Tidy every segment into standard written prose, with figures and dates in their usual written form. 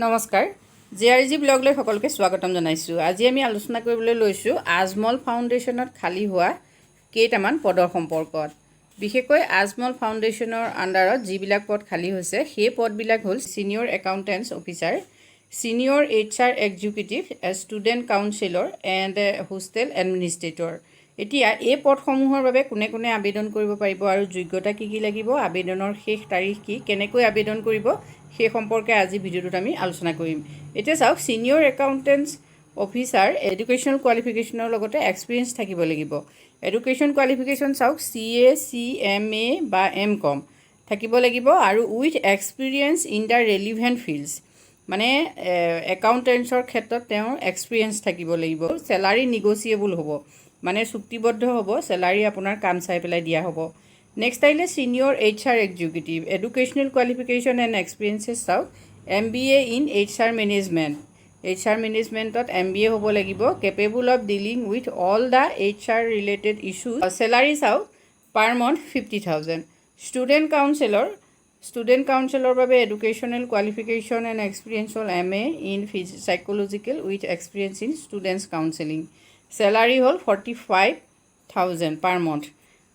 নমস্কাৰ জেআৰজি ব্লগলৈ সকলোকে স্বাগতম জনাইছোঁ। আজি আমি আলোচনা কৰিবলৈ লৈছোঁ আজমল ফাউণ্ডেশ্যনত খালী হোৱা কেইটামান পদৰ সম্পৰ্কত। বিশেষকৈ আজমল ফাউণ্ডেশ্যনৰ আণ্ডাৰত যিবিলাক পদ খালী হৈছে সেই পদবিলাক হ'ল senior accountants officer, senior HR executive, student counsellor and hostel administrator. এতিয়া এই পদসমূহৰ বাবে কোনে কোনে আবেদন কৰিব পাৰিব আৰু যোগ্যতা কি কি লাগিব, আবেদনৰ শেষ তাৰিখ কি, কেনেকৈ আবেদন কৰিব সেই সম্পৰ্কে আজি ভিডিঅ'টোত আমি আলোচনা কৰিম। এতিয়া চাওক, ছিনিয়ৰ একাউণ্টেণ্টছ অফিচাৰ এডুকেশ্যনেল কোৱালিফিকেশ্যনৰ লগতে এক্সপিৰিয়েঞ্চ থাকিব লাগিব। এডুকেশ্যন কোৱালিফিকেশ্যন চাওক CA, CMA বা MCom থাকিব লাগিব আৰু with experience in the relevant fields, মানে একাউণ্টেণ্টছৰ ক্ষেত্ৰত তেওঁৰ এক্সপিৰিয়েঞ্চ থাকিব লাগিব। চেলাৰী নিগচিয়েবল হ'ব, মানে চুক্তিবদ্ধ হ'ব, চেলাৰী আপোনাৰ কাম চাই পেলাই দিয়া হ'ব। নেক্সট আহিলে senior HR executive, educational qualification and experiences চাওক MBA in HR management, HR মেনেজমেণ্টত MBA হ'ব লাগিব, capable of dealing with all the HR related issues. Salary চাওক পাৰ মান্থ 50,000। ষ্টুডেণ্ট কাউন্সিলৰ বাবে এডুকেশ্যনেল কোৱালিফিকেশ্যন এণ্ড এক্সপিৰিয়েঞ্চ হ'ল MA in psychological with experience in students counselling. Salary হ'ল 45,000 per month.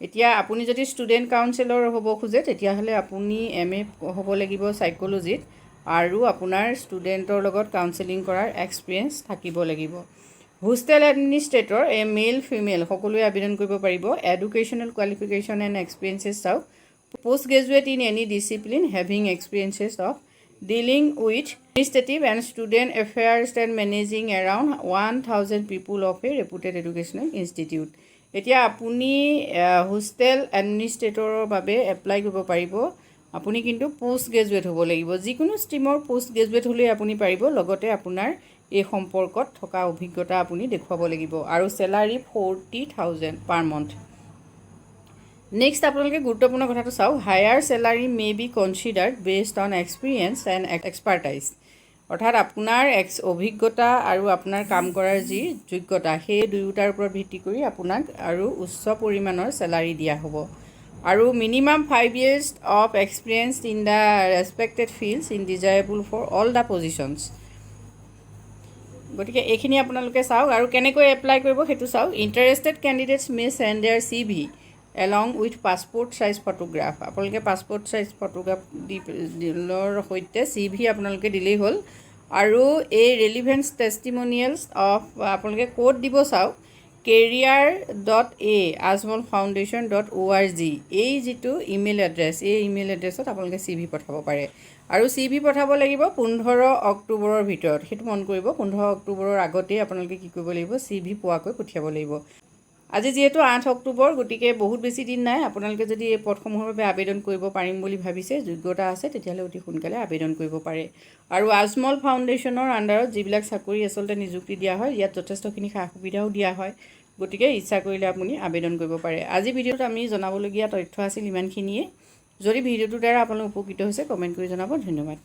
এতিয়া আপুনি যদি student কাউন্সিলৰ হ'ব খোজে তেতিয়াহ'লে আপুনি MA হ'ব লাগিব চাইক'লজিত আৰু আপোনাৰ ষ্টুডেণ্টৰ লগত কাউন্সেলিং কৰাৰ এক্সপিৰিয়েঞ্চ থাকিব লাগিব। হোষ্টেল এডমিনিষ্ট্ৰেটৰ মেল ফিমেল সকলোৱে আবেদন কৰিব পাৰিব। এডুকেশ্যনেল কোৱালিফিকেশ্যন এণ্ড এক্সপিৰিয়েঞ্চেছ চাওক post graduate in any discipline having experiences of dealing with administrative and student affairs and managing around 1,000 people of A reputed educational institute. এতিয়া আপুনি hostel এডমিনিষ্ট্ৰেটৰৰ বাবে apply কৰিব পাৰিব। আপুনি কিন্তু পোষ্ট গ্ৰেজুৱেট হ'ব লাগিব, যিকোনো ষ্ট্ৰীমৰ পোষ্ট গ্ৰেজুৱেট হ'লেই আপুনি পাৰিব। লগতে আপোনাৰ এই সম্পৰ্কত থকা অভিজ্ঞতা আপুনি দেখুৱাব লাগিব আৰু চেলাৰী 40,000 পাৰ মান্থ। নেক্সট আপোনালোকে গুৰুত্বপূৰ্ণ কথাটো চাওক, higher salary may be considered based on experience and expertise, অৰ্থাৎ আপোনাৰ অভিজ্ঞতা আৰু আপোনাৰ কাম কৰাৰ যি যোগ্যতা সেই দুয়োটাৰ ওপৰত ভিত্তি কৰি আপোনাক আৰু উচ্চ পৰিমাণৰ চেলাৰী দিয়া হ'ব। আৰু minimum 5 years of experience in the respected fields in desirable for all the positions. গতিকে এইখিনি আপোনালোকে চাওক আৰু কেনেকৈ এপ্লাই কৰিব সেইটো চাওক। Interested candidates may send their CV along with passport size photograph. আপোনালোকে পাছপৰ্ট চাইজ ফটোগ্ৰাফ সৈতে CV আপোনালোকে দিলেই হ'ল। আৰু এই ৰেলিভেন্স টেষ্টিমনিয়েলছ অফ আপোনালোকে ক'ত দিব চাওক, career.a@ajmalfoundation.org এই যিটো ইমেইল এড্ৰেছ, এই ইমেইল এড্ৰেছত আপোনালোকে CV পঠাব পাৰে। আৰু CV পঠাব লাগিব 15 অক্টোবৰৰ ভিতৰত। সেইটো মন কৰিব, 15 অক্টোবৰৰ আগতেই আপোনালোকে কি কৰিব লাগিব, CV পোৱাকৈ পঠিয়াব লাগিব। আজি যিহেতু 8 অক্টোবৰ, গতিকে বহুত বেছি দিন নাই। আপোনালোকে যদি এই পদসমূহৰ বাবে আবেদন কৰিব পাৰিম বুলি ভাবিছে, যোগ্যতা আছে, তেতিয়াহ'লে অতি সোনকালে আবেদন কৰিব পাৰে। আৰু আজমল ফাউণ্ডেশ্যনৰ আণ্ডাৰত যিবিলাক চাকৰি আচলতে নিযুক্তি দিয়া হয়, ইয়াত যথেষ্টখিনি সা সুবিধাও দিয়া হয়। গতিকে ইচ্ছা কৰিলে আপুনি আবেদন কৰিব পাৰে। আজি ভিডিঅ'ত আমি জনাবলগীয়া তথ্য আছিল ইমানখিনিয়ে। যদি ভিডিঅ'টোৰ দ্বাৰা আপোনালোক উপকৃত হৈছে কমেণ্ট কৰি জনাব। ধন্যবাদ।